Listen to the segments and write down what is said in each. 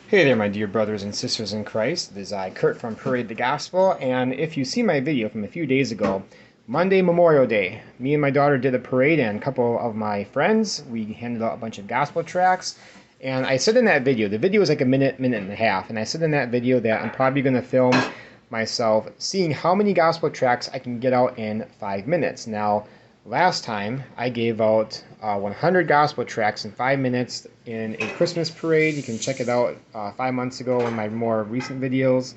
Hey there, my dear brothers and sisters in Christ. This is Kurt from Parade the Gospel, and if you see my video from a few days ago, Monday Memorial Day, me and my daughter did a parade, and a couple of my friends, we handed out a bunch of gospel tracts, and I said in that video, the video was like a minute and a half, and I said in that video that I'm probably going to film myself seeing how many gospel tracts I can get out in 5 minutes. Now, last time I gave out 100 gospel tracts in 5 minutes in a Christmas parade. You can check it out 5 months ago in my more recent videos.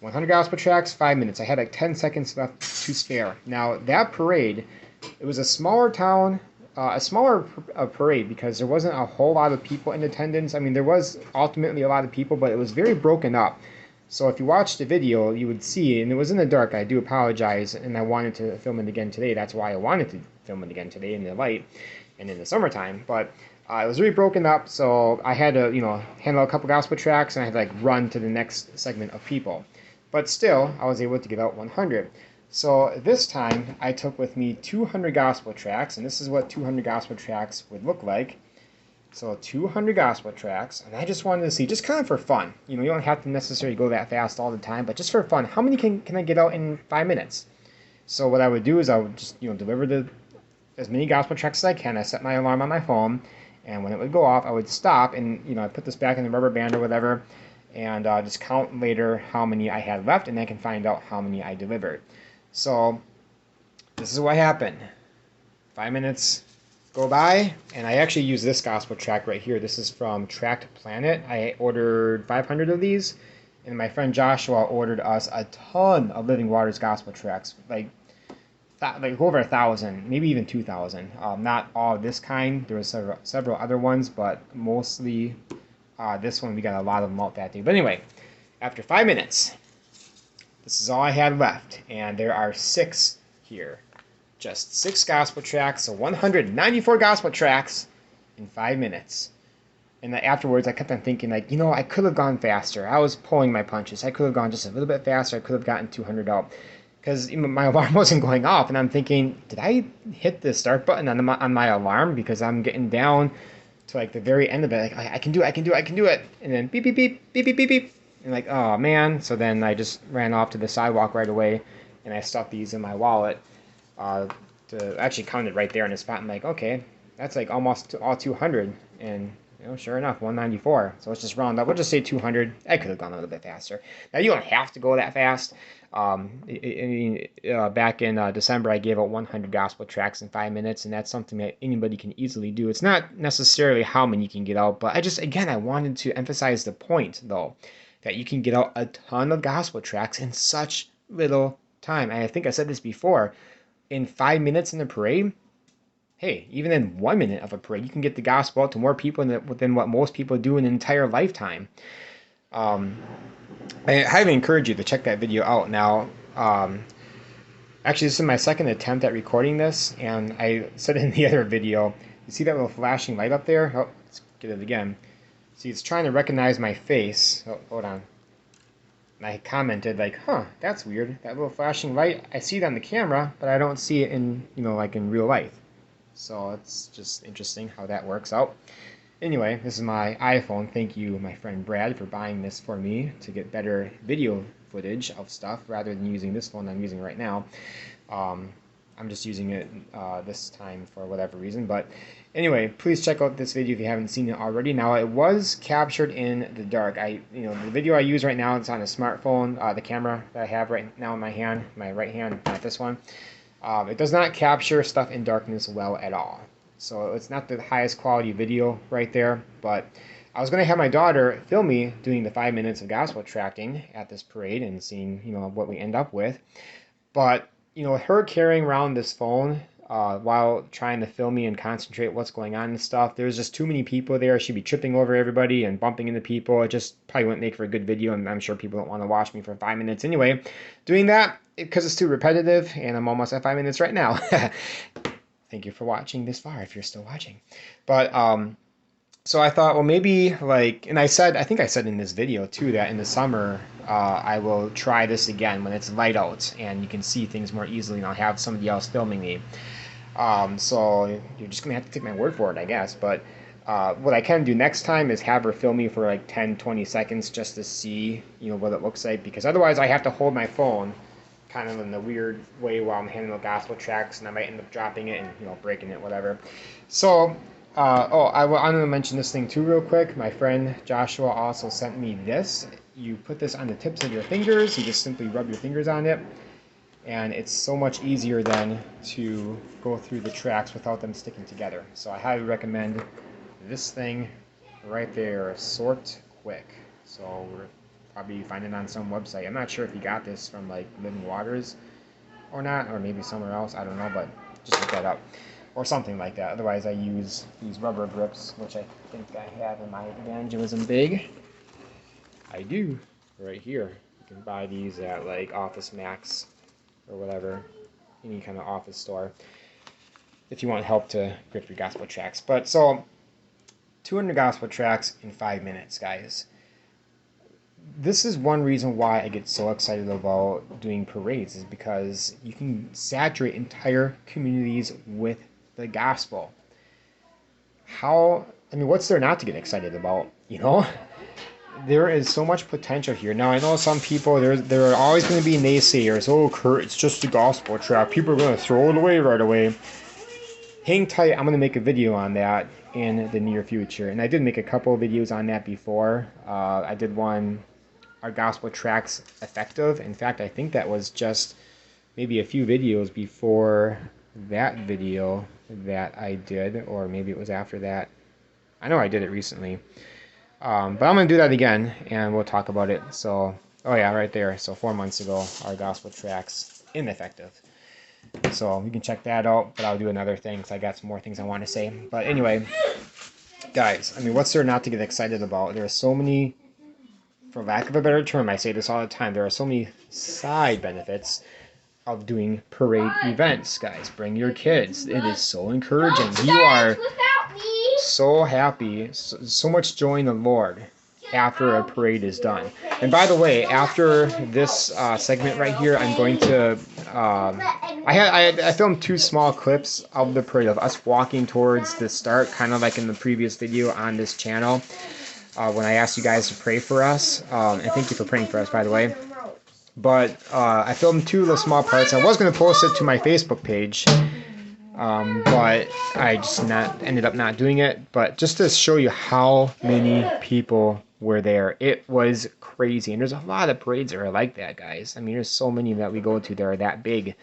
100 gospel tracts, 5 minutes. I had like 10 seconds left to spare. Now that parade, it was a smaller town, a smaller parade because there wasn't a whole lot of people in attendance. I mean, there was ultimately a lot of people, but it was very broken up. So if you watched the video, you would see, and it was in the dark, I do apologize, and I wanted to film it again today. That's why I wanted to film it again today in the light and in the summertime. But it was really broken up, so I had to, handle a couple gospel tracts, and I had to like run to the next segment of people. But still, I was able to get out 100. So this time, I took with me 200 gospel tracts, and this is what 200 gospel tracts would look like. So 200 gospel tracts, and I just wanted to see, just kind of for fun. You don't have to necessarily go that fast all the time, but just for fun, how many can I get out in 5 minutes? So what I would do is I would just, deliver as many gospel tracts as I can. I set my alarm on my phone, and when it would go off, I would stop, and, I put this back in the rubber band or whatever, and just count later how many I had left, and I can find out how many I delivered. So this is what happened. 5 minutes go by, and I actually use this gospel tract right here. This is from Tract Planet. I ordered 500 of these, and my friend Joshua ordered us a ton of Living Waters gospel tracts, like over 1,000, maybe even 2,000. Not all this kind. There was several other ones, but mostly this one. We got a lot of them out that day. But anyway, after 5 minutes, this is all I had left, and there are 6 here. Just 6 gospel tracts, so 194 gospel tracts in 5 minutes. And afterwards, I kept on thinking, I could have gone faster. I was pulling my punches. I could have gone just a little bit faster. I could have gotten 200 out. Because my alarm wasn't going off, and I'm thinking, did I hit the start button on my alarm? Because I'm getting down to the very end of it. I can do it. And then beep, beep, beep, beep, beep, beep, beep. And oh, man. So then I just ran off to the sidewalk right away, and I stuffed these in my wallet. To actually count it right there in the spot. I'm okay, that's almost all 200, and sure enough, 194. So let's just round up. We'll just say 200. I could have gone a little bit faster. Now you don't have to go that fast. Back in December, I gave out 100 gospel tracts in 5 minutes, and that's something that anybody can easily do. It's not necessarily how many you can get out, but I wanted to emphasize the point though, that you can get out a ton of gospel tracts in such little time. And I think I said this before. In 5 minutes in the parade, hey, even in 1 minute of a parade, you can get the gospel out to more people than what most people do in an entire lifetime. I highly encourage you to check that video out. Now, actually, this is my second attempt at recording this, and I said in the other video, you see that little flashing light up there? Oh, let's get it again. See, it's trying to recognize my face. Oh, hold on. I commented huh, that's weird. That little flashing light, I see it on the camera, but I don't see it in, in real life. So it's just interesting how that works out. Anyway, this is my iPhone. Thank you, my friend Brad, for buying this for me to get better video footage of stuff rather than using this phone I'm using right now. I'm just using it this time for whatever reason. But anyway, please check out this video if you haven't seen it already. Now, it was captured in the dark. The video I use right now, it's on a smartphone. The camera that I have right now in my hand, my right hand, not this one. It does not capture stuff in darkness well at all. So it's not the highest quality video right there. But I was going to have my daughter film me doing the 5 minutes of gospel tracting at this parade and seeing, what we end up with. But her carrying around this phone while trying to film me and concentrate what's going on and stuff, there's just too many people there. She'd be tripping over everybody and bumping into people. It just probably wouldn't make for a good video, and I'm sure people don't want to watch me for 5 minutes anyway. Doing that, because it's too repetitive, and I'm almost at 5 minutes right now. Thank you for watching this far, if you're still watching. But so I thought, well, maybe and I think I said in this video too that in the summer I will try this again when it's light out and you can see things more easily, and I'll have somebody else filming me. So you're just gonna have to take my word for it, I guess. But what I can do next time is have her film me for like 10-20 seconds just to see, what it looks like, because otherwise I have to hold my phone kind of in a weird way while I'm handling the gospel tracts, and I might end up dropping it and breaking it, whatever. So, I wanted to mention this thing too real quick. My friend Joshua also sent me this. You put this on the tips of your fingers. You just simply rub your fingers on it, and it's so much easier then to go through the tracts without them sticking together. So I highly recommend this thing right there, Sort Quick. So we're probably find it on some website. I'm not sure if you got this from like Living Waters or not, or maybe somewhere else. I don't know, but just look that up or something like that. Otherwise, I use these rubber grips, which I think I have in my Evangelism bag. I do, right here. You can buy these at like Office Max or whatever, any kind of office store, if you want help to grip your gospel tracts. But so 200 gospel tracts in 5 minutes, guys. This is one reason why I get so excited about doing parades, is because you can saturate entire communities with the gospel. What's there not to get excited about, There is so much potential here. Now, I know some people, there are always going to be naysayers. Oh, Kurt, it's just a gospel tract. People are going to throw it away right away. Hang tight. I'm going to make a video on that in the near future. And I did make a couple of videos on that before. I did one, Are Gospel Tracts Effective? In fact, I think that was just maybe a few videos before that video that I did, or maybe it was after that. I know I did it recently. But I'm going to do that again, and we'll talk about it. So, oh yeah, right there. So 4 months ago, Are Gospel Tracts Ineffective? So you can check that out, but I'll do another thing because I got some more things I want to say. But anyway, guys, what's there not to get excited about? There are so many, for lack of a better term, I say this all the time, there are so many side benefits of doing parade events, guys. Bring your kids. It is so encouraging. You are so happy, so much joy in the Lord after a parade is done. And by the way, after this segment right here, I'm going to I filmed 2 small clips of the parade of us walking towards the start, kind of like in the previous video on this channel, when I asked you guys to pray for us, and thank you for praying for us, by the way. But I filmed 2 little small parts. I was going to post it to my Facebook page, but I just ended up not doing it. But just to show you how many people were there, it was crazy. And there's a lot of parades that are like that, guys. There's so many that we go to that are that big.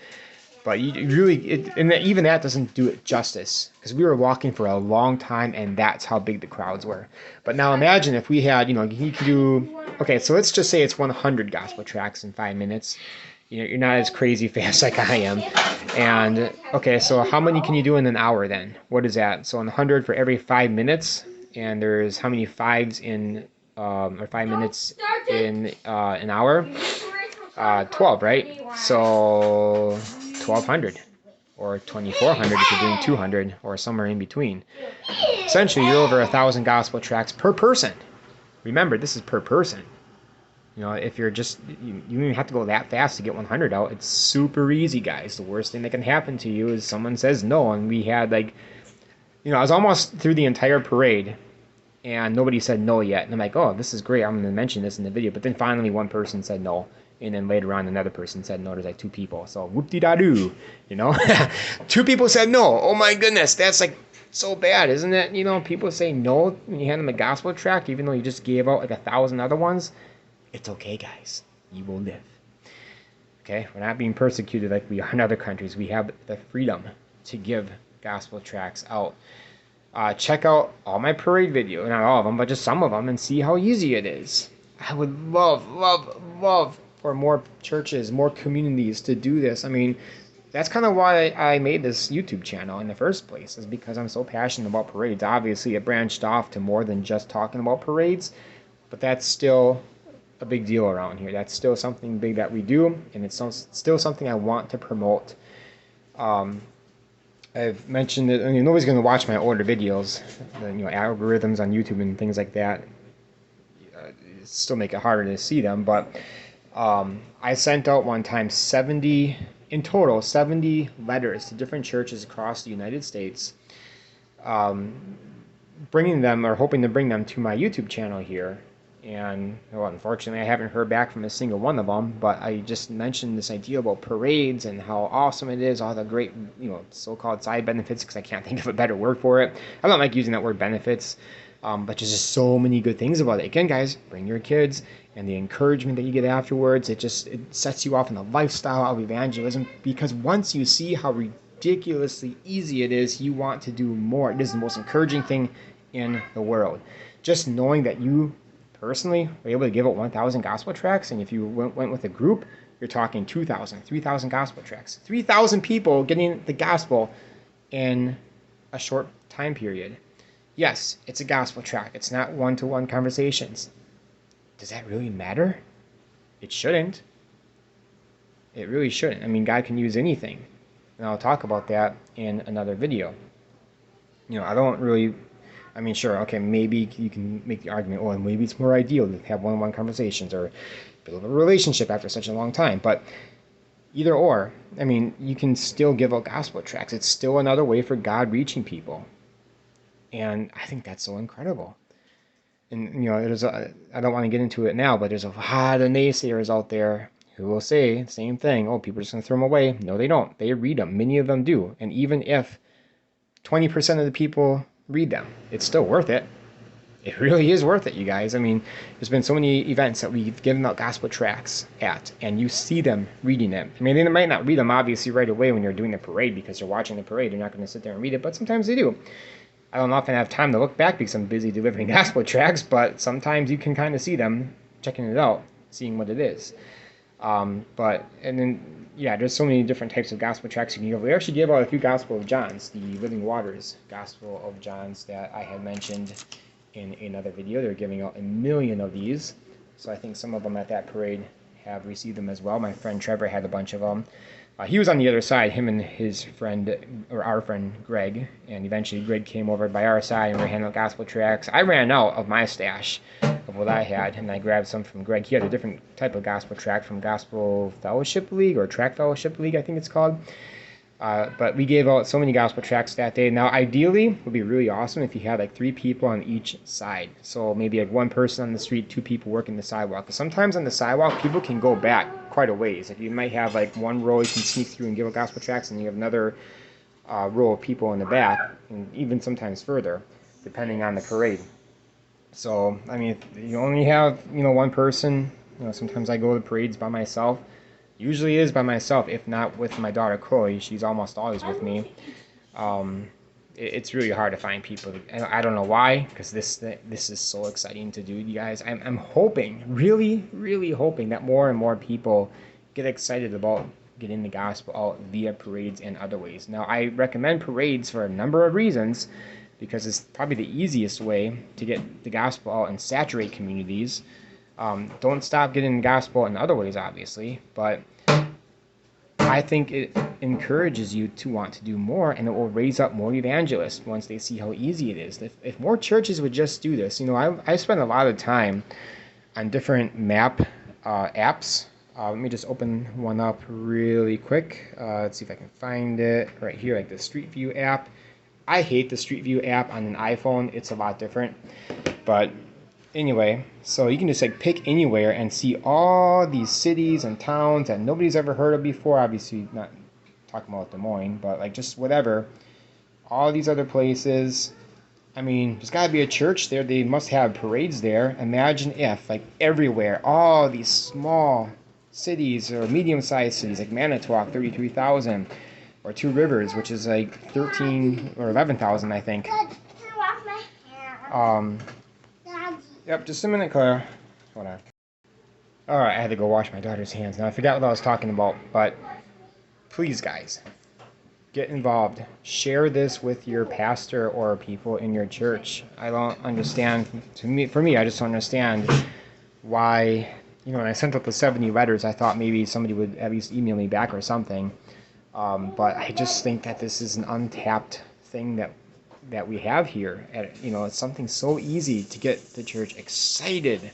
But you really, even that doesn't do it justice, because we were walking for a long time, and that's how big the crowds were. But now imagine if we had, you can do, okay, so let's just say it's 100 gospel tracts in 5 minutes. You're not as crazy fast like I am. And, okay, so how many can you do in an hour then? What is that? So 100 for every 5 minutes, and there's how many 5s in, or 5 minutes in an hour? 12, right? So 1,200 or 2,400 if you're doing 200 or somewhere in between. Essentially, you're over 1,000 gospel tracts per person. Remember, this is per person. If you're just, you don't even have to go that fast to get 100 out. It's super easy, guys. The worst thing that can happen to you is someone says no. And we had I was almost through the entire parade, and nobody said no yet. And I'm like, oh, this is great. I'm going to mention this in the video. But then finally one person said no. And then later on, another person said no. There's like 2 people. So whoop-de-da-doo, 2 people said no. Oh my goodness, that's like so bad, isn't it? People say no when you hand them a gospel tract, even though you just gave out like 1,000 other ones. It's okay, guys. You will live. Okay? We're not being persecuted like we are in other countries. We have the freedom to give gospel tracts out. Check out all my parade videos. Not all of them, but just some of them, and see how easy it is. I would love for more churches, more communities to do this. That's kind of why I made this YouTube channel in the first place, is because I'm so passionate about parades. Obviously, it branched off to more than just talking about parades, but that's still a big deal around here. That's still something big that we do, and it's still something I want to promote. I've mentioned that nobody's going to watch my older videos, algorithms on YouTube and things like that. Still make it harder to see them, but I sent out one time 70 letters to different churches across the United States, bringing them or hoping to bring them to my YouTube channel here. And well, unfortunately, I haven't heard back from a single one of them. But I just mentioned this idea about parades and how awesome it is, all the great, so-called side benefits, because I can't think of a better word for it. I don't like using that word benefits, but there's just so many good things about it. Again, guys, bring your kids, and the encouragement that you get afterwards, it sets you off in the lifestyle of evangelism, because once you see how ridiculously easy it is, you want to do more. It is the most encouraging thing in the world. Just knowing that you personally were able to give out 1,000 gospel tracts, and if you went with a group, you're talking 2,000, 3,000 gospel tracts. 3,000 people getting the gospel in a short time period. Yes, it's a gospel tract. It's not one-to-one conversations. Does that really matter? It shouldn't. It really shouldn't. I mean, God can use anything. And I'll talk about that in another video. I don't really... I mean, sure, okay, maybe you can make the argument, oh, maybe it's more ideal to have one-on-one conversations or build a relationship after such a long time. But either or, I mean, you can still give out gospel tracts. It's still another way for God reaching people. And I think that's so incredible. And, I don't want to get into it now, but there's a lot of naysayers out there who will say the same thing. Oh, people are just going to throw them away. No, they don't. They read them. Many of them do. And even if 20% of the people read them, it's still worth it. It really is worth it, you guys. I mean, there's been so many events that we've given out gospel tracts at, and you see them reading it. I mean, they might not read them obviously right away when you're doing the parade, because they're watching the parade. They're not going to sit there and read it, but sometimes they do. I don't often have time to look back because I'm busy delivering gospel tracts, but sometimes you can kind of see them checking it out, seeing what it is. There's so many different types of gospel tracts you can give. We actually gave out a few Gospel of John's, the Living Waters Gospel of John's that I had mentioned in another video. They're giving out 1 million of these, so I think some of them at that parade have received them as well. My friend Trevor had a bunch of them. He was on the other side, him and his friend, or our friend Greg, and eventually Greg came over by our side and we were handing out gospel tracts. I ran out of my stash of what I had, and I grabbed some from Greg. He had a different type of gospel tract from Gospel Fellowship League, or Tract Fellowship League, I think it's called. But we gave out so many gospel tracts that day. Now, ideally, it would be really awesome if you had like 3 people on each side. So maybe like 1 person on the street, 2 people working the sidewalk. Because sometimes on the sidewalk, people can go back quite a ways. Like you might have like 1 row you can sneak through and give out gospel tracts, and you have another row of people in the back, and even sometimes further, depending on the parade. So, I mean, if you only have, 1 person, sometimes I go to parades by myself. Usually is by myself, if not with my daughter Chloe. She's almost always with me. It's really hard to find people. I don't know why, because this is so exciting to do, you guys. I'm hoping, really, really hoping that more and more people get excited about getting the gospel out via parades and other ways. Now, I recommend parades for a number of reasons, because it's probably the easiest way to get the gospel out and saturate communities. Don't stop getting the gospel in other ways, obviously, but I think it encourages you to want to do more, and it will raise up more evangelists once they see how easy it is. If more churches would just do this, I spend a lot of time on different map apps. Let me just open one up really quick. Let's see if I can find it right here, like the Street View app. I hate the Street View app on an iPhone. It's a lot different, but anyway, so you can just like pick anywhere and see all these cities and towns that nobody's ever heard of before. Obviously not talking about Des Moines, but like just whatever. All these other places. I mean, there's got to be a church there. They must have parades there. Imagine if like everywhere, all these small cities or medium-sized cities like Manitowoc, 33,000, or Two Rivers, which is like 13 or 11,000, I think. Yep, just a minute, Claire. Hold on. Alright, I had to go wash my daughter's hands. Now, I forgot what I was talking about, but please, guys, get involved. Share this with your pastor or people in your church. I don't understand. For me, I just don't understand why, when I sent out the 70 letters, I thought maybe somebody would at least email me back or something. But I just think that this is an untapped thing that we have here. It's something so easy to get the church excited.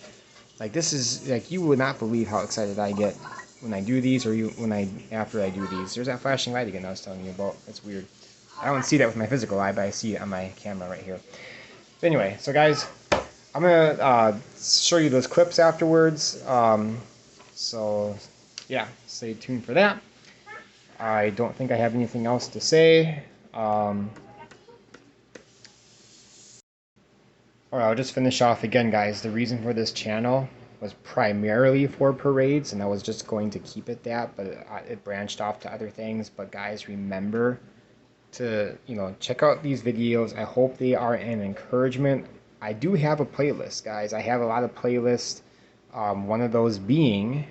Like this is like, you would not believe how excited I get when I do these, or after I do these. There's that flashing light again I was telling you about. It's weird. I don't see that with my physical eye, but I see it on my camera right here. But anyway, so guys, I'm going to show you those clips afterwards. So, yeah, stay tuned for that. I don't think I have anything else to say. Alright, I'll just finish off again, guys. The reason for this channel was primarily for parades, and I was just going to keep it that, but it branched off to other things. But guys, remember to, check out these videos. I hope they are an encouragement. I do have a playlist, guys. I have a lot of playlists. One of those being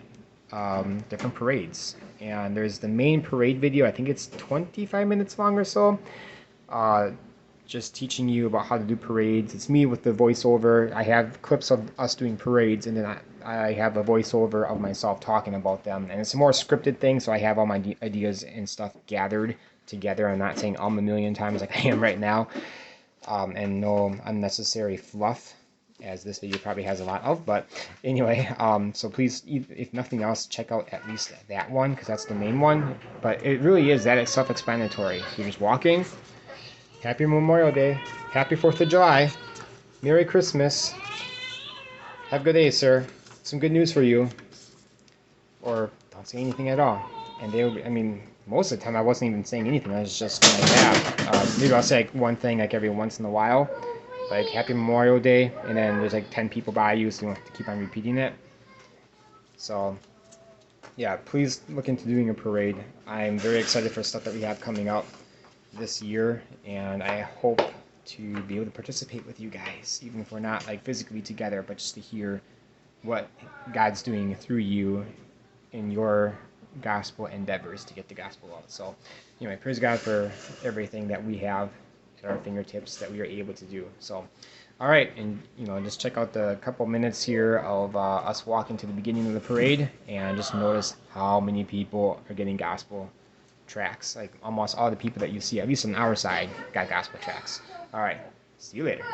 different parades. And there's the main parade video. I think it's 25 minutes long or so. Just teaching you about how to do parades. It's me with the voiceover. I have clips of us doing parades, and then I have a voiceover of myself talking about them. And it's a more scripted thing, so I have all my ideas and stuff gathered together. I'm not saying a million times like I am right now. And no unnecessary fluff, as this video probably has a lot of. But anyway, so please, if nothing else, check out at least that one, because that's the main one. But it really is that. It's self-explanatory. You're just walking. Happy Memorial Day. Happy 4th of July. Merry Christmas. Have a good day, sir. Some good news for you. Or don't say anything at all. And most of the time I wasn't even saying anything. I was just going like that. Maybe I'll say like one thing like every once in a while. Like Happy Memorial Day. And then there's like 10 people by you, so you don't have to keep on repeating it. So, yeah, please look into doing a parade. I'm very excited for stuff that we have coming up this year, and I hope to be able to participate with you guys, even if we're not like physically together, but just to hear what God's doing through you in your gospel endeavors to get the gospel out. So anyway, praise God for everything that we have at our fingertips that we are able to do. So all right, and just check out the couple minutes here of us walking to the beginning of the parade, and just notice how many people are getting gospel tracts. Like almost all the people that you see, at least on our side, got gospel tracts. All right, see you later.